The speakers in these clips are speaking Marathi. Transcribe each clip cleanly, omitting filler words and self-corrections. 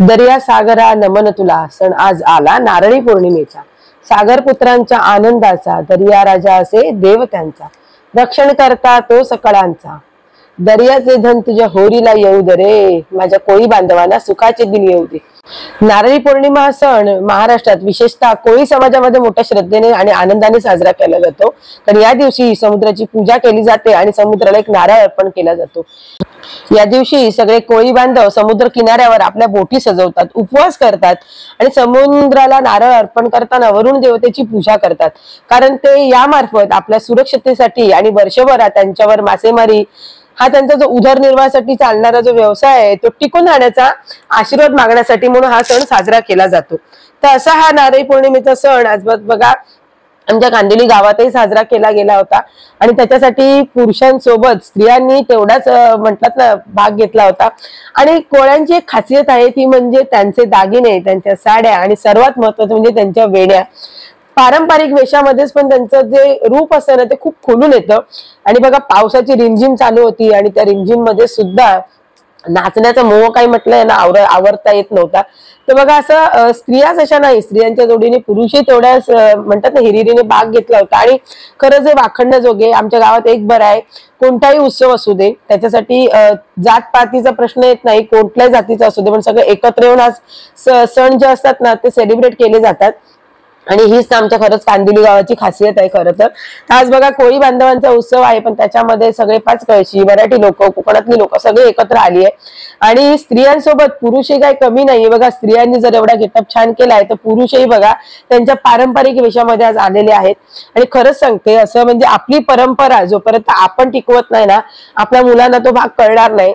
दर्या सागरा नमन तुला, सण आज आला नारळी पौर्णिमेचा। सागर पुत्रांच्या आनंदाचा, दर्या राजा असे देव त्यांचा। रक्षण करता तो सकळांचा, दर्याचे धन तुझ्या होरीला येऊ दे रे, माझ्या कोळी बांधवांना सुखाचे दिन येऊ दे। नारळी पौर्णिमा हा सण महाराष्ट्रात विशेषतः कोळी समाजामध्ये मोठ्या श्रद्धेने आणि आनंदाने साजरा केला जातो। तर या दिवशी समुद्राची पूजा केली जाते आणि समुद्राला एक नारळ अर्पण केला जातो। या दिवशी सगळे कोळी बांधव समुद्र किनाऱ्यावर आपल्या बोटी सजवतात, उपवास करतात आणि समुद्राला नारळ अर्पण करताना वरुण देवतेची पूजा करतात, कारण ते यामार्फत आपल्या सुरक्षिततेसाठी आणि वर्षभरात त्यांच्यावर मासेमारी हा त्यांचा जो उदरनिर्वाहासाठी चालणारा जो व्यवसाय आहे तो टिकून राहण्याचा आशीर्वाद मागण्यासाठी म्हणून हा सण साजरा केला जातो। तर असा हा नारळी पौर्णिमेचा सण आज बघा आमच्या कांदिवली गावातही साजरा केला गेला होता आणि त्याच्यासाठी पुरुषांसोबत स्त्रियांनी तेवढाच म्हणतात ना भाग घेतला होता। आणि कोळ्यांची एक खासियत आहे ती म्हणजे त्यांचे दागिने, त्यांच्या साड्या आणि सर्वात महत्त्वाचं म्हणजे त्यांच्या वेण्या। पारंपरिक वेशामध्येच पण त्यांचं जे रूप असतं ना ते खूप खुलून येतं। आणि बघा पावसाची रिमझिम चालू होती आणि त्या रिमझिम मध्ये सुद्धा नाचण्याचा मोह काही म्हटलंय ना आवरता येत नव्हता। तर बघा असं स्त्रियाच अशा नाही, स्त्रियांच्या जोडीने पुरुषही तेवढ्याच म्हणतात ना हिरिरीने भाग घेतला होता। आणि खरंच हे वाखणण्याजोगे आमच्या गावात एक बरं आहे, कोणताही उत्सव असू दे त्याच्यासाठी जातपातीचा प्रश्न येत नाही, कोणत्याही जातीचा असू दे पण सगळे एकत्र येऊन आज सण जे असतात ना ते सेलिब्रेट केले जातात। आणि हीच आमच्या खरंच कांदिवली गावाची खासियत आहे खरं तर। आज बघा कोळी बांधवांचा उत्सव आहे पण त्याच्यामध्ये सगळे पाच कळशी, मराठी लोक, कोकणातली लोक सगळे एकत्र आली आहे। आणि स्त्रियांसोबत पुरुषही काही कमी नाहीये। बघा स्त्रियांनी जर एवढा गेटअप छान केलाय तर पुरुषही बघा त्यांच्या पारंपरिक वेशामध्ये आज आलेले आहेत। आणि खरंच सांगते असं म्हणजे आपली परंपरा जोपर्यंत आपण टिकवत नाही ना आपल्या मुलांना तो भाग कळणार नाही।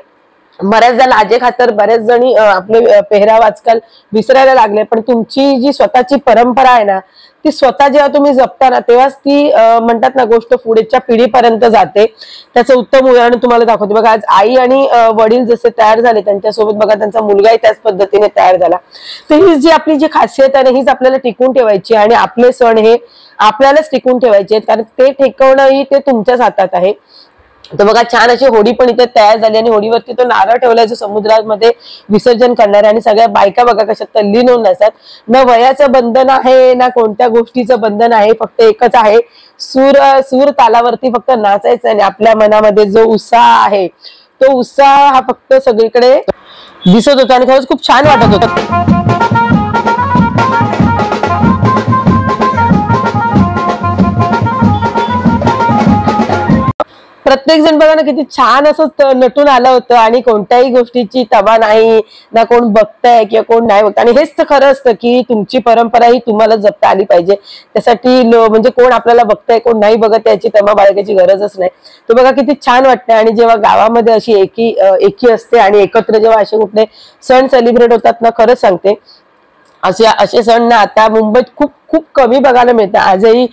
बऱ्याचदा लाजे खातर बऱ्याच जणी आपले पेहराव आजकाल विसरायला लागले, पण तुमची जी स्वतःची परंपरा आहे ना ती स्वतः जेव्हा तुम्ही जपता ना तेव्हाच ती म्हणतात ना गोष्ट पुढच्या पिढीपर्यंत जाते। त्याचं उत्तम उदाहरण तुम्हाला दाखवते। बघा आज आई आणि वडील जसे तयार झाले त्यांच्यासोबत बघा त्यांचा मुलगाही त्याच पद्धतीने तयार झाला। तर ही जी आपली जी खासियत आहे हीच आपल्याला टिकून ठेवायची आणि आपले सण हे आपल्यालाच टिकून ठेवायचे आहेत, कारण ते टिकवणंही ते तुमच्याच हातात आहे। तर बघा छान अशी होडी पण इथे तयार झाली आणि होडीवरती तो नारळ ठेवलाय जो समुद्रामध्ये विसर्जन करणार आहे। आणि सगळ्या बायका बघा कशा तल्लीन होऊन नसतात, ना वयाचं बंधन आहे ना कोणत्या गोष्टीचं बंधन आहे, फक्त एकच आहे सूर तालावरती फक्त नाचायचं आणि आपल्या मनामध्ये जो उत्साह आहे तो उत्साह हा फक्त सगळीकडे दिसत होता आणि खरंच खूप छान वाटत होतं। प्रत्येक जण बघा ना किती छान असं नटून आलं होतं आणि कोणत्याही गोष्टीची तबा नाही ना कोण बघताय किंवा कोण नाही बघत। आणि हेच तर खरं असतं की तुमची परंपरा ही तुम्हाला जपता आली पाहिजे, त्यासाठी म्हणजे कोण आपल्याला बघताय कोण नाही बघत याची तमा बाळगायची गरजच नाही। तर बघा किती छान वाटतं। आणि जेव्हा गावामध्ये अशी एकी असते आणि एकत्र जेव्हा असे कुठले सण सेलिब्रेट होतात ना खरंच सांगते असे सण ना आता मुंबईत खूप खूप कमी बघायला मिळतं। आजही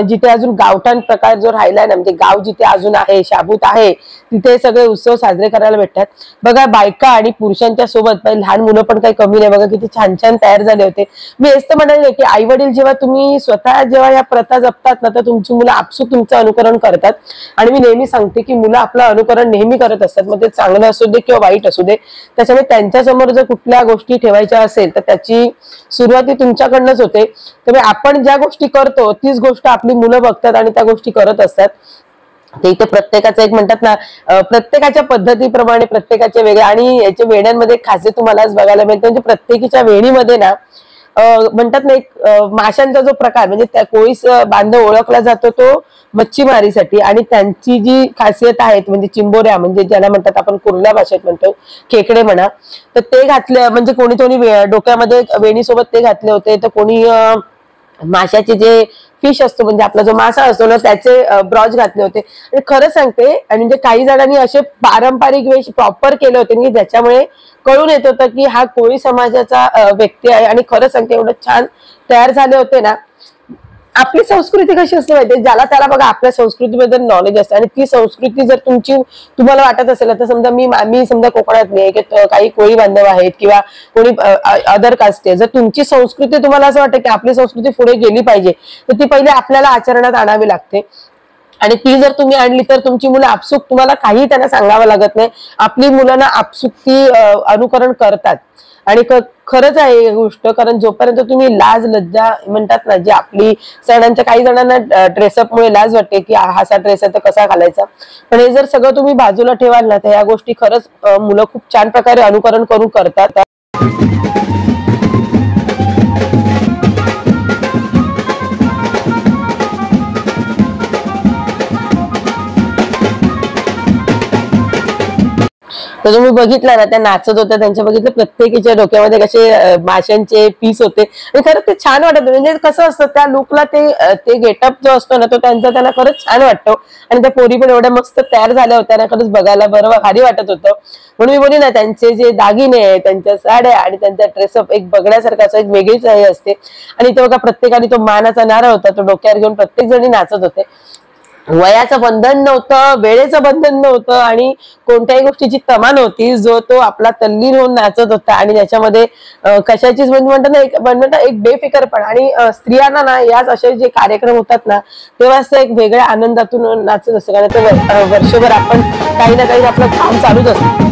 जिथे अजून गावठाण प्रकार जो राहिलाय ना म्हणजे गाव जिथे अजून आहे, शाबूत आहे, तिथे सगळे उत्सव साजरे करायला भेटतात। बघा बायका आणि पुरुषांच्या सोबत लहान मुलं पण काही कमी नाही, बघा किती छान छान तयार झाले होते। मी हेच तर म्हणाले की आई वडील जेव्हा तुम्ही स्वतः जेव्हा या प्रथा जपतात ना तर तुमची मुलं आपसूक तुमचं अनुकरण करतात। आणि मी नेहमी सांगते की मुलं आपलं अनुकरण नेहमी करत असतात, मग ते चांगलं असू दे किंवा वाईट असू दे। त्याच्यामुळे त्यांच्यासमोर जर कुठल्या गोष्टी ठेवायच्या असेल तर त्याची सुरुवात तुमच्याकडनंच होते। त्यामुळे आपण ज्या गोष्टी करतो तीच गोष्ट आपली मुलं बघतात आणि त्या गोष्टी करत असतात। ते इथे प्रत्येकाचं एक म्हणतात ना प्रत्येकाच्या पद्धतीप्रमाणे प्रत्येकाचे वेगळे आणि याच्या वेण्यांमध्ये खासियत तुम्हाला आज बघायला मिळते। म्हणजे प्रत्येकीच्या वेणीमध्ये ना म्हणतात ना एक माशांचा जो प्रकार म्हणजे त्या कोळी बांधव ओळखला जातो तो मच्छीमारीसाठी। आणि त्यांची जी खासियत आहे म्हणजे चिंबोऱ्या म्हणजे ज्याला म्हणतात आपण कुर्ल्या भाषेत म्हणतो खेकडे म्हणा, तर ते घातले म्हणजे कोणी डोक्यामध्ये वेणीसोबत ते घातले होते, तर कोणी माशाचे जे फिश असतो म्हणजे आपला जो मासा असतो ना त्याचे ब्रॉच घातले होते। आणि खरं सांगते आणि म्हणजे काही जणांनी असे पारंपरिक वेश प्रॉपर केले होते की ज्याच्यामुळे कळून येत होतं की हा कोळी समाजाचा व्यक्ती आहे। आणि खरं सांगते एवढं छान तयार झाले होते ना। आपली संस्कृती कशी असते माहिती, ज्याला त्याला बघा आपल्या संस्कृतीबद्दल नॉलेज असतं आणि ती संस्कृती जर तुम्हाला वाटत असेल तर समजा मी समजा कोकणातली आहे की काही कोळी बांधव आहेत किंवा कोणी अदर कास्ट आहे, जर तुमची संस्कृती तुम्हाला असं वाटतं की आपली संस्कृती पुढे गेली पाहिजे तर ती पहिले आपल्याला आचरणात आणावी लागते। आणि ती जर तुम्ही आणली तर तुमची मुलं आपसूक तुम्हाला काही त्यांना सांगावं लागत नाही, आपली मुलांना आपसूक ती अनुकरण करतात। आणि खरंच आहे ही गोष्ट, कारण जोपर्यंत तुम्ही लाज लज्जा म्हणतात ना, जी आपली सणांच्या काही जणांना ड्रेसअपमुळे लाज वाटते की असा ड्रेस आहे तर कसा घालायचा, पण हे जर सगळं तुम्ही बाजूला ठेवाल ना तर या गोष्टी खरंच मुलं खूप छान प्रकारे अनुकरण करून करतात. तर तुम्ही बघितला ना, त्या नाचत होत्या, त्यांच्या बघितलं प्रत्येकीच्या डोक्यामध्ये कसे माशांचे पीस होते आणि खरंच ते छान वाटत. म्हणजे कसं असतं त्या लुकला ते गेटअप जो असतो ना तो त्यांना खरंच छान वाटतो. आणि त्या पोरी पण एवढ्या मस्त तयार झाल्या होत्या ना, खरंच बघायला बरं भारी वाटत होतं. म्हणून मी बोलली ना, त्यांचे जे दागिने आहे, त्यांच्या साड्या आणि त्यांचा ड्रेसअप एक बघण्यासारखा असं एक वेगळीच हे असते. आणि तो बघा प्रत्येकाने तो मानाचा नारळ होता तो डोक्यावर घेऊन प्रत्येक जणी नाचत होते. वयाचं बंधन नव्हतं, वेळेचं बंधन नव्हतं आणि कोणत्याही गोष्टीची तमा नव्हती. जो तो आपला तल्लीन होऊन नाचत होता आणि त्याच्यामध्ये कशाचीच म्हणतात एक बेफिकरपण. आणि स्त्रियांना ना याच असे जे कार्यक्रम होतात ना तेव्हाच एक वेगळ्या आनंदातून नाचत असतं, कारण ते वर्षभर आपण काही ना काही आपलं काम चालूच असतं.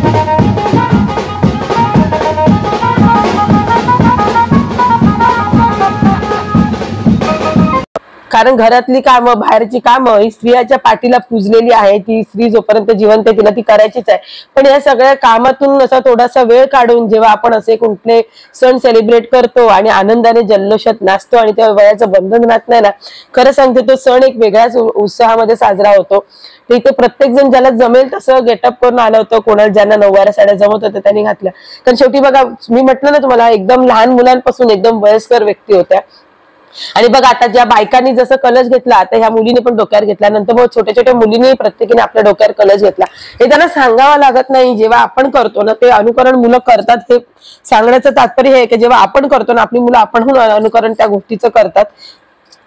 कारण घरातली कामं बाहेरची कामं ही स्त्रियाच्या पाठीला पुजलेली आहे. ती स्त्री जोपर्यंत जिवंत आहे तिला ती करायचीच आहे. पण या सगळ्या कामातून असा थोडासा वेळ काढून जेव्हा आपण असे कुठले सण सेलिब्रेट करतो आणि आनंदाने जल्लोषात नाचतो आणि त्या वयाचं बंधन राहत नाही ना, खरं सांगते तो सण एक वेगळ्याच उत्साहामध्ये साजरा होतो. इथे प्रत्येक जण ज्याला जमेल तसं गेटअप करून आलं होतं. कोणाला ज्यांना नऊवाऱ्या साड्या जमत होत्या त्यांनी घातल्या. कारण शेवटी बघा, मी म्हटलं ना तुम्हाला, एकदम लहान मुलांपासून एकदम वयस्कर व्यक्ती होत्या. आणि बघ आता ज्या बायकांनी जसं कलश घेतला, आता ह्या मुलीने पण डोक्यावर घेतला, नंतर मग छोट्या छोट्या मुलींनी प्रत्येकीने आपल्या डोक्यावर कलश घेतला. हे त्यांना सांगावं लागत नाही. जेव्हा आपण करतो ना ते अनुकरण मुलं करतात. हे सांगण्याचं तात्पर्य हे की जेव्हा आपण करतो ना आपली मुलं आपणहून अनुकरण त्या गोष्टीचं करतात.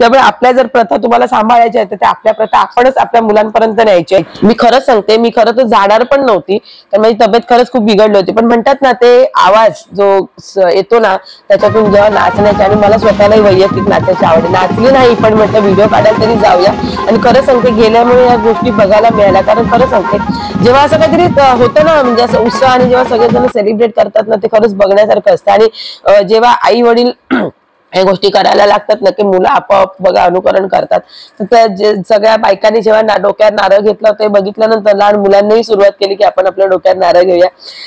त्यामुळे आपल्या जर प्रथा तुम्हाला सांभाळायच्या आहेत तर त्या आपल्या प्रथा आपणच आपल्या मुलांपर्यंत न्यायच्या आहेत. मी खरंच सांगते, मी खरं तर जाणार पण नव्हती, तर माझी तब्येत खरंच खूप बिघडली होती. पण म्हणतात ना ते आवाज जो येतो ना त्याच्यातून जेव्हा नाचण्याची, आणि मला स्वतःलाही वैयक्तिक नाचायची आवड, नाचली नाही पण म्हटलं व्हिडिओ काढायला तरी जाऊया. आणि खरं सांगते गेल्यामुळे या गोष्टी बघायला मिळाल्या. कारण खरं सांगते जेव्हा असं काहीतरी होतं ना, म्हणजे असं उत्साह आणि जेव्हा सगळेजण सेलिब्रेट करतात ना ते खरंच बघण्यासारखं असतं. आणि जेव्हा आई वडील या गोष्टी करायला लागतात ना की मुलं आपोआप बघा अनुकरण करतात. तर त्या सगळ्या बायकांनी जेव्हा डोक्यात नारळ घेतलं ते बघितल्यानंतर लहान मुलांनीही सुरुवात केली की आपण आपल्या डोक्यात नारळ घेऊया.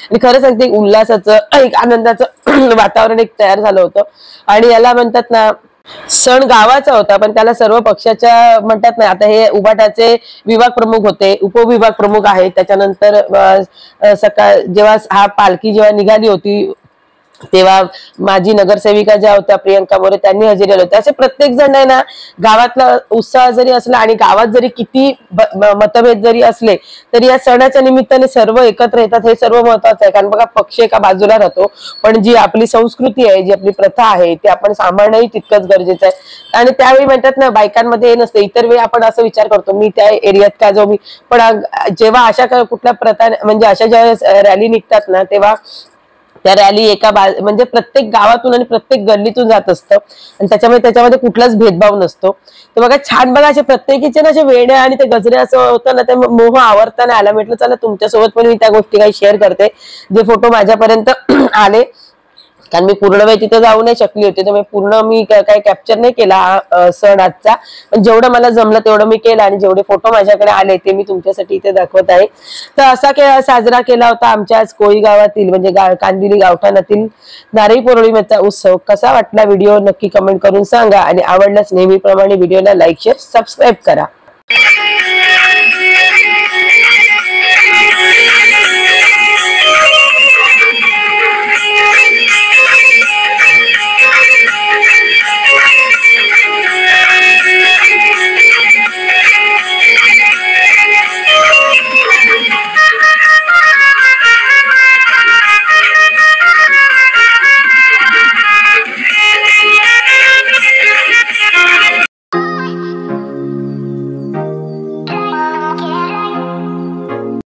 आणि खरं सांगते उल्हासाचं एक आनंदाचं वातावरण एक तयार झालं होतं. आणि याला म्हणतात ना सण गावाचा होता पण त्याला सर्व पक्षाच्या म्हणतात ना, आता हे उबाटाचे विभाग प्रमुख होते, उपविभाग प्रमुख आहेत. त्याच्यानंतर सकाळ जेव्हा हा पालखी जेव्हा निघाली होती तेव्हा माजी नगरसेविका ज्या होत्या प्रियंका मोरे त्यांनी हजेरी लावली होती. असे प्रत्येक जण आहे ना, गावातला उत्साह जरी असला आणि गावात जरी किती मतभेद जरी असले तरी या सणाच्या निमित्ताने सर्व एकत्र येतात. हे सर्व महत्वाचं आहे. कारण बघा पक्ष एका बाजूला राहतो पण जी आपली संस्कृती आहे, जी आपली प्रथा आहे ती आपण सांभाळणंही तितकंच गरजेचं आहे. आणि त्यावेळी म्हणतात ना बायकांमध्ये हे नसते. इतर वेळी आपण असं विचार करतो मी त्या एरियात का जाऊ, मी पण जेव्हा अशा कुठल्या प्रथा म्हणजे अशा ज्या रॅली निघतात ना तेव्हा त्या रॅली म्हणजे प्रत्येक गावातून आणि प्रत्येक गल्लीतून जात असतं आणि त्याच्यामध्ये कुठलाच भेदभाव नसतो. तर बघा छान बघा असे प्रत्येकीचे ना असे वेण्या आणि ते गजरे असं होतं ना ते मोह आवडताना आला. म्हटलं चला तुमच्यासोबत पण मी त्या गोष्टी काही शेअर करते जे फोटो माझ्यापर्यंत आले. कारण मी पूर्ण वेळ तिथे जाऊ नाही शकली होती तर पूर्ण मी काही कॅप्चर नाही केला सण आजचा, पण जेवढं मला जमलं तेवढं मी केलं आणि जेवढे फोटो माझ्याकडे आले ते मी तुमच्यासाठी इथे दाखवत आहे. तर असा साजरा केला होता आमच्या कोळी गावातील म्हणजे कांदिवली गावठाणातील नारळी पौर्णिमेचा उत्सव. कसा वाटला व्हिडिओ नक्की कमेंट करून सांगा आणि आवडल्यास नेहमीप्रमाणे व्हिडिओला लाईक शेअर सबस्क्राईब करा.